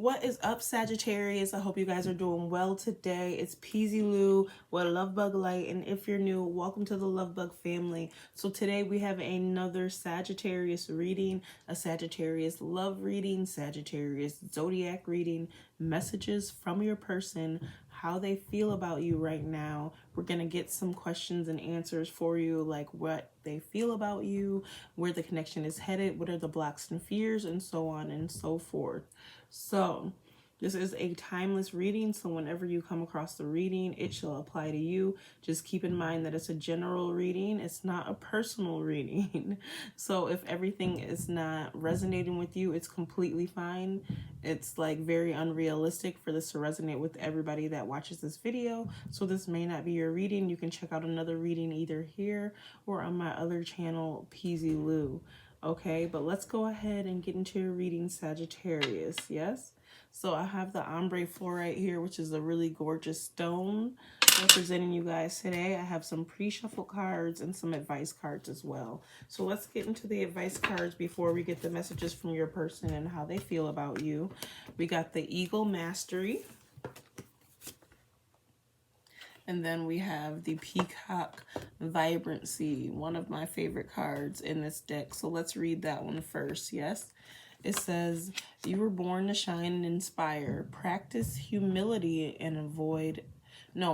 What is up, Sagittarius? I hope you guys are doing well today. It's Peasy Lou with LuvBug Light, and if you're new, welcome to the LuvBug family. So today we have another Sagittarius reading, a Sagittarius love reading, Sagittarius zodiac reading, messages from your person, how they feel about you right now. We're going to get some questions and answers for you, like what they feel about you, where the connection is headed, what are the blocks and fears, and so on and so forth. So this is a timeless reading, so whenever you come across the reading, it shall apply to you. Just keep in mind that it's a general reading. It's not a personal reading. So if everything is not resonating with you, it's completely fine. It's like very unrealistic for this to resonate with everybody that watches this video. So this may not be your reading. You can check out another reading either here or on my other channel, Peasy Lou. Okay, but let's go ahead and get into your reading, Sagittarius. Yes? So I have the ombre fluorite here, which is a really gorgeous stone representing you guys today. I have some pre-shuffled cards and some advice cards as well. So let's get into the advice cards before we get the messages from your person and how they feel about you. We got the Eagle Mastery. And then we have the Peacock Vibrancy, one of my favorite cards in this deck. So let's read that one first, yes? It says, you were born to shine and inspire. Practice humility and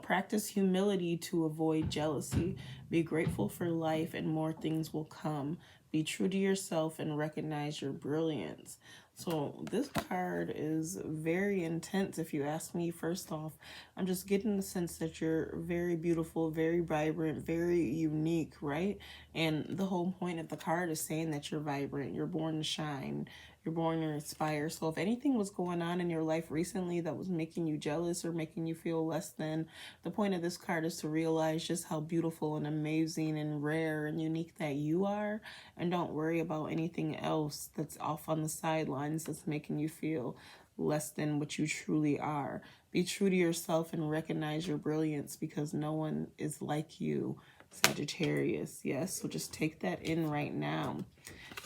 practice humility to avoid jealousy. Be grateful for life and more things will come. Be true to yourself and recognize your brilliance. So this card is very intense if you ask me. First off, I'm just getting the sense that you're very beautiful, very vibrant, very unique, right? And the whole point of the card is saying that you're vibrant, you're born to shine, you're born to inspire. So if anything was going on in your life recently that was making you jealous or making you feel less than, the point of this card is to realize just how beautiful and amazing and rare and unique that you are. And don't worry about anything else that's off on the sidelines that's making you feel less than what you truly are. Be true to yourself and recognize your brilliance because no one is like you, Sagittarius. Yes, so just take that in right now.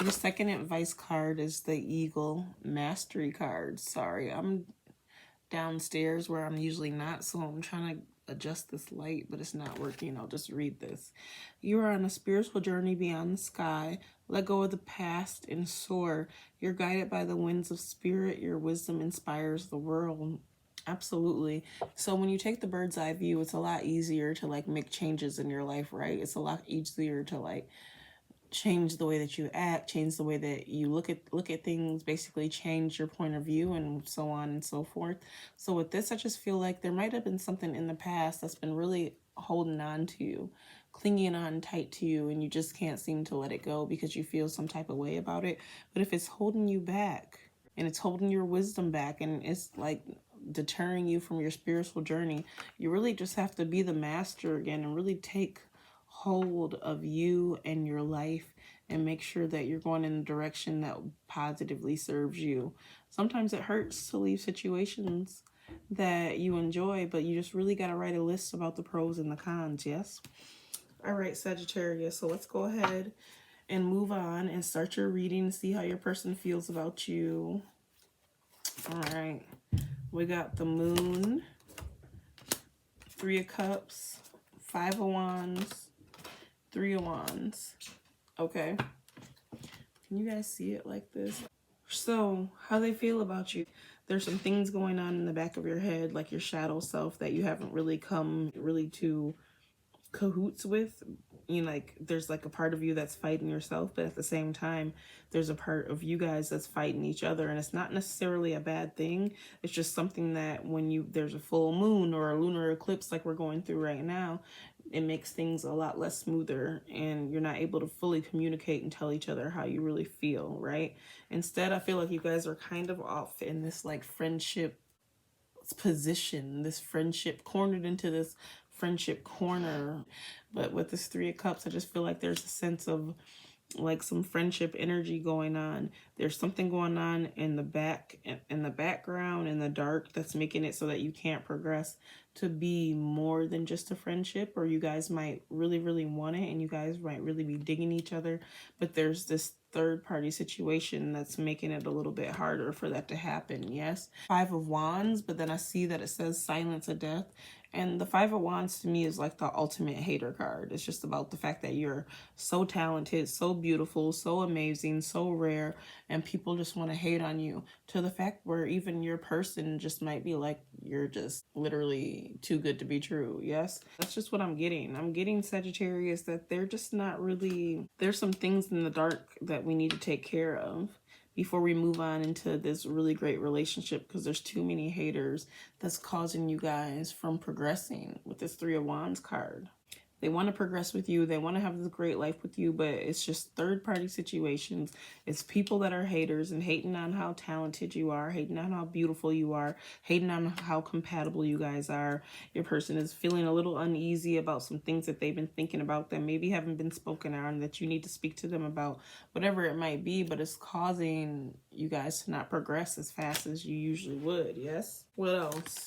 Your second advice card is the Eagle Mastery card. Sorry, I'm downstairs where I'm usually not, so I'm trying to adjust this light, but it's not working. I'll just read this. You are on a spiritual journey beyond the sky. Let go of the past and soar. You're guided by the winds of spirit. Your wisdom inspires the world. Absolutely. So when you take the bird's eye view, it's a lot easier to like make changes in your life, right? It's a lot easier to like change the way that you act, change the way that you look at things, basically change your point of view and so on and so forth. So with this, I just feel like there might have been something in the past that's been really holding on to you, clinging on tight to you, and you just can't seem to let it go because you feel some type of way about it. But if it's holding you back and it's holding your wisdom back and it's like deterring you from your spiritual journey, you really just have to be the master again and really take hold of you and your life and make sure that you're going in a direction that positively serves you. Sometimes it hurts to leave situations that you enjoy, but you just really got to write a list about the pros and the cons, yes? All right, Sagittarius, so let's go ahead and move on and start your reading, see how your person feels about you. All right, we got the Moon, Three of Cups, Five of Wands, Three of Wands. Okay. Can you guys see it like this? So, how they feel about you. There's some things going on in the back of your head, like your shadow self that you haven't really come really to cahoots with. You know, like there's like a part of you that's fighting yourself, but at the same time, there's a part of you guys that's fighting each other, and it's not necessarily a bad thing. It's just something that when there's a full moon or a lunar eclipse like we're going through right now, it makes things a lot less smoother and you're not able to fully communicate and tell each other how you really feel, right? Instead, I feel like you guys are kind of off in this like friendship position, this friendship cornered into this friendship corner. But with this Three of Cups, I just feel like there's a sense of like some friendship energy going on, There's something going on in the background, in the dark, that's making it so that you can't progress to be more than just a friendship, or you guys might really, really want it and you guys might really be digging each other, but there's this third party situation that's making it a little bit harder for that to happen. Yes. Five of Wands, but then I see that it says silence of death. And the Five of Wands to me is like the ultimate hater card. It's just about the fact that you're so talented, so beautiful, so amazing, so rare, and people just want to hate on you, to the fact where even your person just might be like, you're just literally too good to be true. Yes, that's just what I'm getting. I'm getting, Sagittarius, that they're just not really, there's some things in the dark that we need to take care of before we move on into this really great relationship, because there's too many haters that's causing you guys from progressing with this Three of Wands card. They want to progress with you. They want to have this great life with you, but it's just third-party situations. It's people that are haters and hating on how talented you are, hating on how beautiful you are, hating on how compatible you guys are. Your person is feeling a little uneasy about some things that they've been thinking about that maybe haven't been spoken on, that you need to speak to them about, whatever it might be, but it's causing you guys to not progress as fast as you usually would. Yes? What else?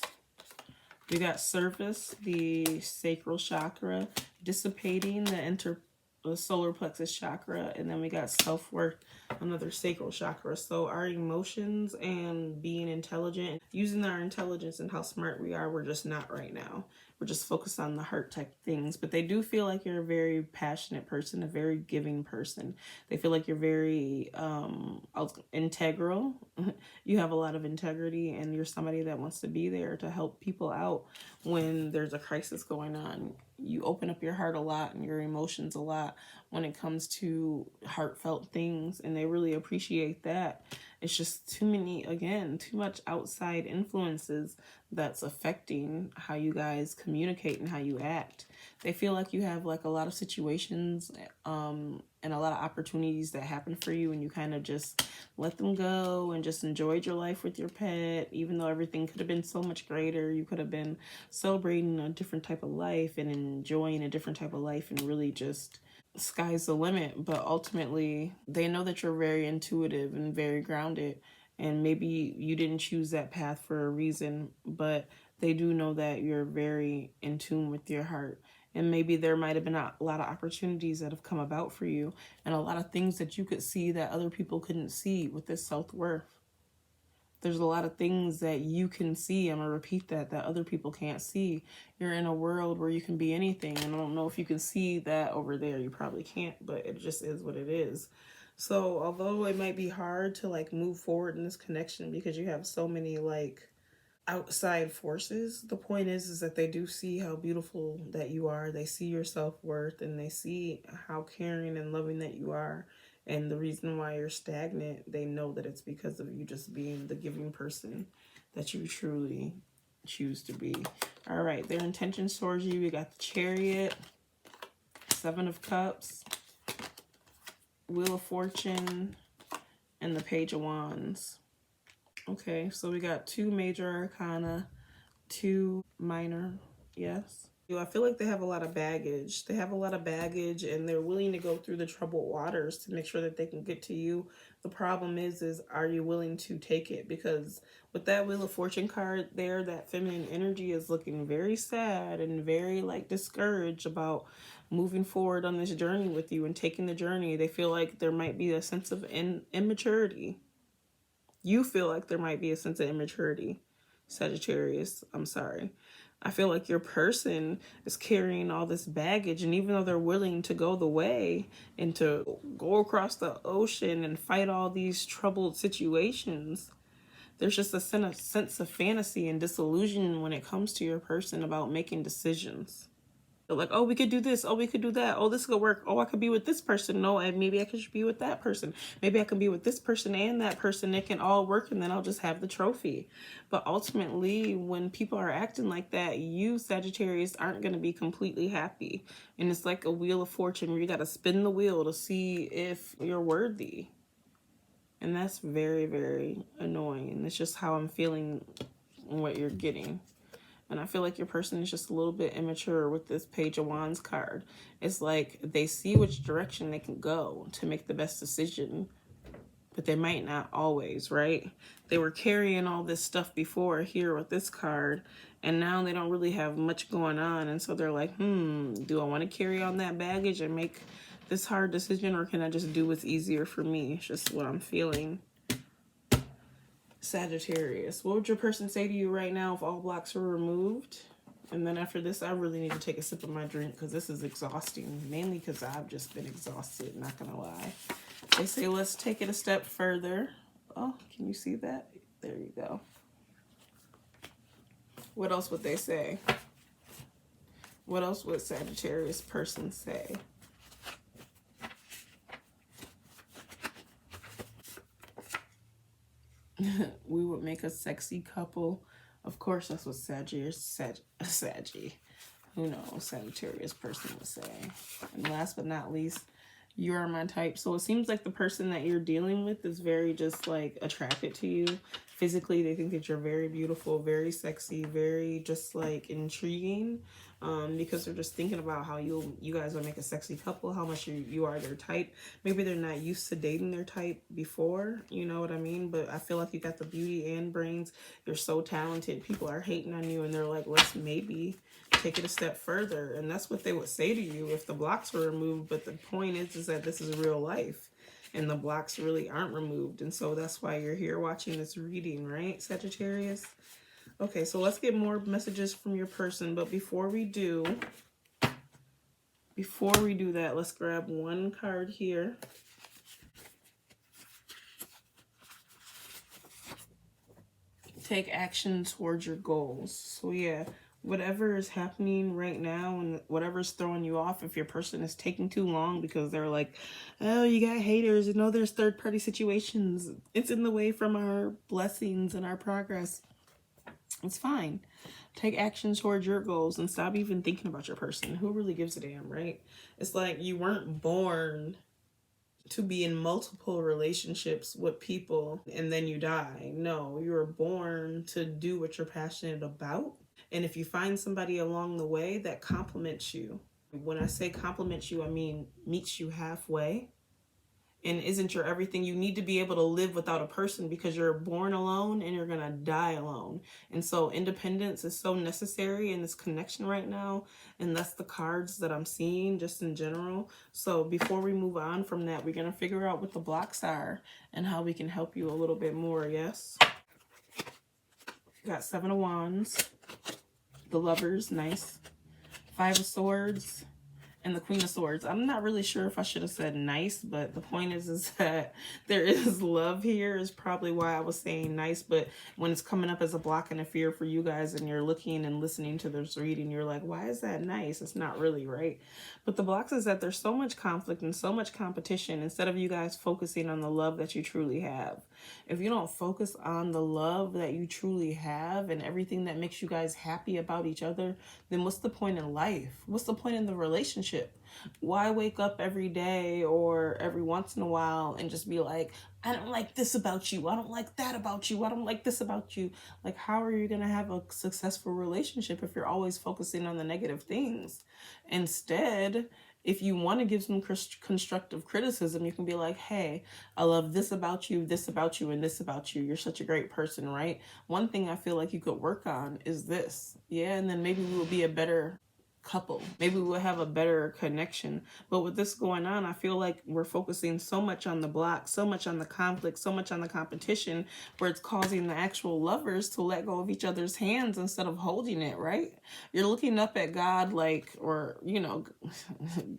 We got surface, the sacral chakra, dissipating, the solar plexus chakra, and then we got self-worth, another sacral chakra. So our emotions and being intelligent, using our intelligence and how smart we are, we're just not right now. We're just focused on the heart type things. But they do feel like you're a very passionate person, a very giving person. They feel like you're very integral. You have a lot of integrity, and you're somebody that wants to be there to help people out when there's a crisis going on. You open up your heart a lot and your emotions a lot when it comes to heartfelt things, and they really appreciate that. It's just too much outside influences that's affecting how you guys communicate and how you act. They feel like you have like a lot of situations and a lot of opportunities that happen for you, and you kind of just let them go and just enjoyed your life with your pet, even though everything could have been so much greater. You could have been celebrating a different type of life and enjoying a different type of life, and really just sky's the limit. But ultimately, they know that you're very intuitive and very grounded, and maybe you didn't choose that path for a reason, but they do know that you're very in tune with your heart. And maybe there might have been a lot of opportunities that have come about for you, and a lot of things that you could see that other people couldn't see with this self-worth. There's a lot of things that you can see, I'm going to repeat that other people can't see. You're in a world where you can be anything, and I don't know if you can see that over there. You probably can't, but it just is what it is. So although it might be hard to like move forward in this connection because you have so many like outside forces, the point is that they do see how beautiful that you are. They see your self-worth, and they see how caring and loving that you are. And the reason why you're stagnant, they know that it's because of you just being the giving person that you truly choose to be. All right, their intentions towards you, we got the Chariot, Seven of Cups, Wheel of Fortune, and the Page of Wands. Okay, so we got 2 major arcana, 2 minor, yes. I feel like they have a lot of baggage. They have a lot of baggage, and they're willing to go through the troubled waters to make sure that they can get to you. The problem is are you willing to take it? Because with that Wheel of Fortune card there, that feminine energy is looking very sad and very like discouraged about moving forward on this journey with you and taking the journey. They feel like there might be a sense of immaturity. You feel like there might be a sense of immaturity, Sagittarius. I'm sorry. I feel like your person is carrying all this baggage, and even though they're willing to go the way and to go across the ocean and fight all these troubled situations, there's just a sense of fantasy and disillusion when it comes to your person about making decisions. Like, oh, we could do this. Oh, we could do that. Oh, this could work. Oh, I could be with this person. No, and maybe I could be with that person. Maybe I can be with this person and that person. It can all work, and then I'll just have the trophy. But ultimately, when people are acting like that, you, Sagittarius, aren't going to be completely happy. And it's like a Wheel of Fortune where you got to spin the wheel to see if you're worthy. And that's very, very annoying. And it's just how I'm feeling what you're getting. And I feel like your person is just a little bit immature with this Page of Wands card. It's like they see which direction they can go to make the best decision. but they might not always, right? They were carrying all this stuff before here with this card, and now they don't really have much going on. And so they're like, do I want to carry on that baggage and make this hard decision, or can I just do what's easier for me? It's just what I'm feeling. Sagittarius, what would your person say to you right now if all blocks were removed? And then after this, I really need to take a sip of my drink because this is exhausting, mainly because I've just been exhausted, not gonna lie. They say, let's take it a step further. Oh, can you see that? There you go. What else would they say? What else would Sagittarius person say? We would make a sexy couple. Of course, that's what Saggy. Who knows? Sagittarius person would say. And last but not least, you are my type. So it seems like the person that you're dealing with is very just like attracted to you. Physically, they think that you're very beautiful, very sexy, very just like intriguing. Because they're just thinking about how you guys will make a sexy couple, how much you are their type. Maybe they're not used to dating their type before, you know what I mean? But I feel like you got the beauty and brains. You're so talented. People are hating on you and they're like, let's maybe take it a step further. And that's what they would say to you if the blocks were removed. But the point is that this is real life and the blocks really aren't removed. And so that's why you're here watching this reading, right, Sagittarius? Okay, so let's get more messages from your person. But before we do that, let's grab one card here. Take action towards your goals. So yeah, whatever is happening right now and whatever's throwing you off, if your person is taking too long because they're like, oh, you got haters and oh, there's third-party situations, it's in the way from our blessings and our progress. It's fine. Take action towards your goals and stop even thinking about your person. Who really gives a damn, right? It's like you weren't born to be in multiple relationships with people and then you die. No, you were born to do what you're passionate about. And if you find somebody along the way that compliments you, when I say compliments you, I mean meets you halfway and isn't your everything, you need to be able to live without a person because you're born alone and you're gonna die alone. And so independence is so necessary in this connection right now. And that's the cards that I'm seeing just in general. So before we move on from that, we're gonna figure out what the blocks are and how we can help you a little bit more, yes? Got 7 of Wands, the Lovers, nice. 5 of Swords, and the Queen of Swords. I'm not really sure if I should have said nice, but the point is that there is love here is probably why I was saying nice. But when it's coming up as a block and a fear for you guys and you're looking and listening to this reading, you're like, why is that nice? It's not really, right? But the blocks is that there's so much conflict and so much competition instead of you guys focusing on the love that you truly have. If you don't focus on the love that you truly have and everything that makes you guys happy about each other, then what's the point in life? What's the point in the relationship? Why wake up every day or every once in a while and just be like, I don't like this about you, I don't like that about you, I don't like this about you? Like, how are you going to have a successful relationship if you're always focusing on the negative things? Instead, if you want to give some constructive criticism, you can be like, hey, I love this about you, and this about you. You're such a great person, right? One thing I feel like you could work on is this. Yeah, and then maybe we will be a better couple. Maybe we'll have a better connection. But with this going on, I feel like we're focusing so much on the block, so much on the conflict, so much on the competition, where it's causing the actual lovers to let go of each other's hands instead of holding it, right? You're looking up at God like, or, you know,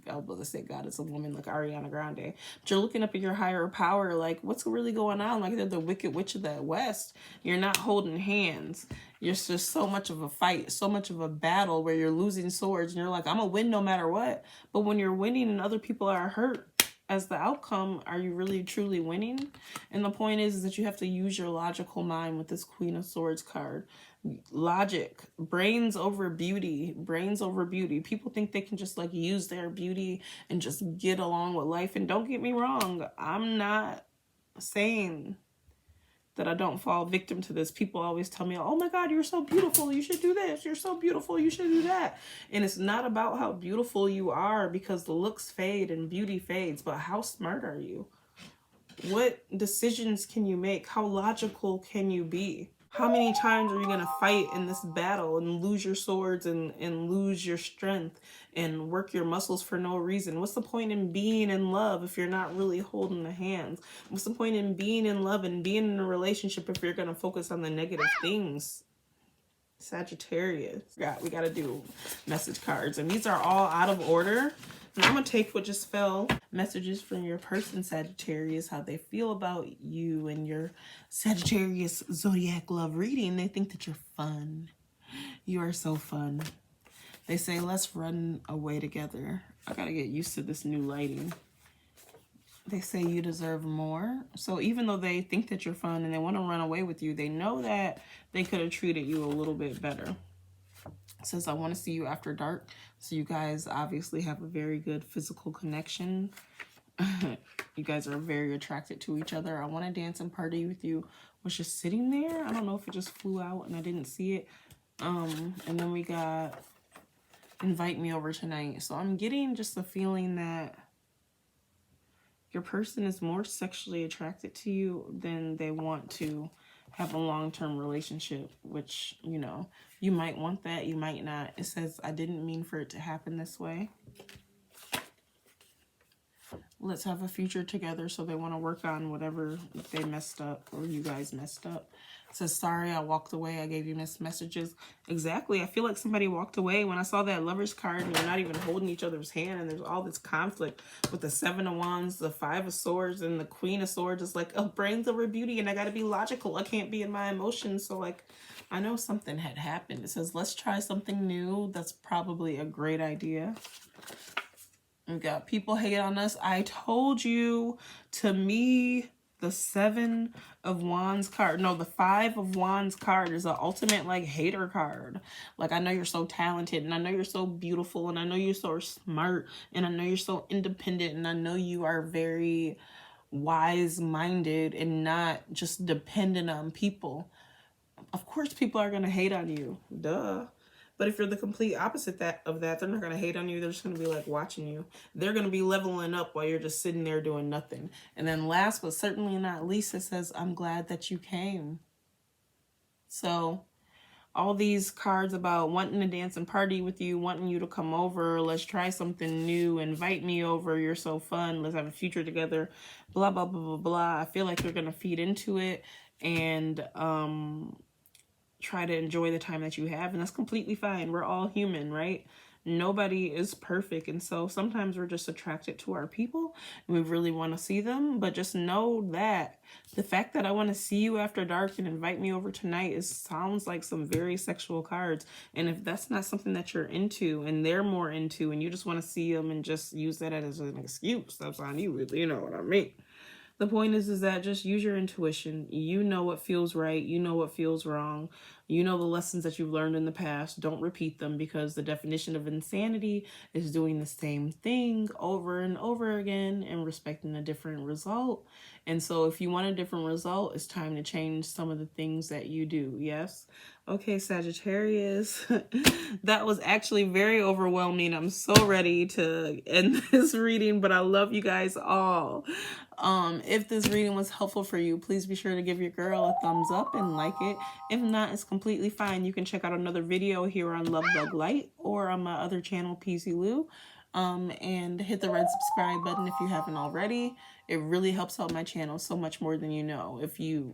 I was about to say God is a woman like Ariana Grande, but you're looking up at your higher power like, what's really going on? Like they're the Wicked Witch of the West. You're not holding hands. You're just so much of a fight, so much of a battle where you're losing swords and you're like, I'm gonna win no matter what. But when you're winning and other people are hurt as the outcome, are you really truly winning? And the point is that you have to use your logical mind with this Queen of Swords card. Logic, brains over beauty, brains over beauty. People think they can just like use their beauty and just get along with life. And don't get me wrong, I'm not saying that I don't fall victim to this. People always tell me, oh my God, you're so beautiful, you should do this. You're so beautiful, you should do that. And it's not about how beautiful you are, because the looks fade and beauty fades, but how smart are you? What decisions can you make? How logical can you be? How many times are you going to fight in this battle and lose your swords and lose your strength and work your muscles for no reason? What's the point in being in love if you're not really holding the hands? What's the point in being in love and being in a relationship if you're going to focus on the negative things? Sagittarius. We got to do message cards. And these are all out of order. And I'm going to take what just fell. Messages from your person, Sagittarius, how they feel about you and your Sagittarius zodiac love reading. They think that you're fun. You are so fun. They say, let's run away together. I got to get used to this new lighting. They say you deserve more. So even though they think that you're fun and they want to run away with you, they know that they could have treated you a little bit better. It says, I want to see you after dark. So you guys obviously have a very good physical connection. You guys are very attracted to each other. I want to dance and party with you. Was just sitting there. I don't know if it just flew out and I didn't see it. And then we got invite me over tonight. So I'm getting just the feeling that your person is more sexually attracted to you than they want to have a long-term relationship, which, you know, you might want that, you might not. It says, I didn't mean for it to happen this way. Let's have a future together. So they want to work on whatever they messed up or you guys messed up. It says, sorry, I walked away. I gave you missed messages. Exactly. I feel like somebody walked away when I saw that Lover's card and you're not even holding each other's hand. And there's all this conflict with the 7 of Wands, the 5 of Swords, and the Queen of Swords. It's like, oh, brains over beauty. And I got to be logical. I can't be in my emotions. So like, I know something had happened. It says, let's try something new. That's probably a great idea. We got people hate on us. I told you. To me, the 7 of Wands card, no, the 5 of Wands card is an ultimate like hater card. Like, I know you're so talented and I know you're so beautiful and I know you're so smart and I know you're so independent and I know you are very wise-minded and not just dependent on people. Of course people are going to hate on you. Duh. But if you're the complete opposite of that, they're not going to hate on you. They're just going to be like watching you. They're going to be leveling up while you're just sitting there doing nothing. And then last but certainly not least, it says, I'm glad that you came. So all these cards about wanting to dance and party with you, wanting you to come over, let's try something new, invite me over, you're so fun, let's have a future together, blah, blah, blah, blah, blah. I feel like you're going to feed into it and try to enjoy the time that you have, and that's completely fine. We're all human, right? Nobody is perfect, and so sometimes we're just attracted to our people and we really want to see them. But just know that the fact that I want to see you after dark and invite me over tonight sounds like some very sexual cards. And if that's not something that you're into and they're more into and you just want to see them and just use that as an excuse, that's on you. You know what I mean? The point is that just use your intuition. You know what feels right. You know what feels wrong. You know the lessons that you've learned in the past. Don't repeat them, because the definition of insanity is doing the same thing over and over again and expecting a different result. And so if you want a different result, it's time to change some of the things that you do. Yes? Okay, Sagittarius. That was actually very overwhelming. I'm so ready to end this reading, but I love you guys all. If this reading was helpful for you, please be sure to give your girl a thumbs up and like it. If not, it's completely fine. You can check out another video here on LuvBug Light or on my other channel, PC Lou. And hit the red subscribe button if you haven't already. It really helps out my channel so much more than you know.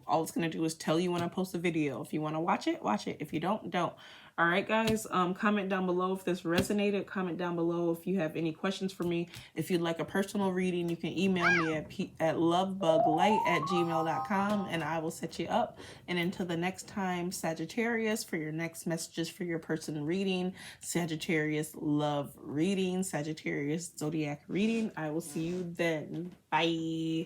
All it's going to do is tell you when I post a video. If you want to watch it, watch it. If you don't, don't. All right, guys, comment down below if this resonated. Comment down below if you have any questions for me. If you'd like a personal reading, you can email me at lovebuglight@gmail.com and I will set you up. And until the next time, Sagittarius, for your next messages for your person reading, Sagittarius love reading, Sagittarius zodiac reading. I will see you then. Bye.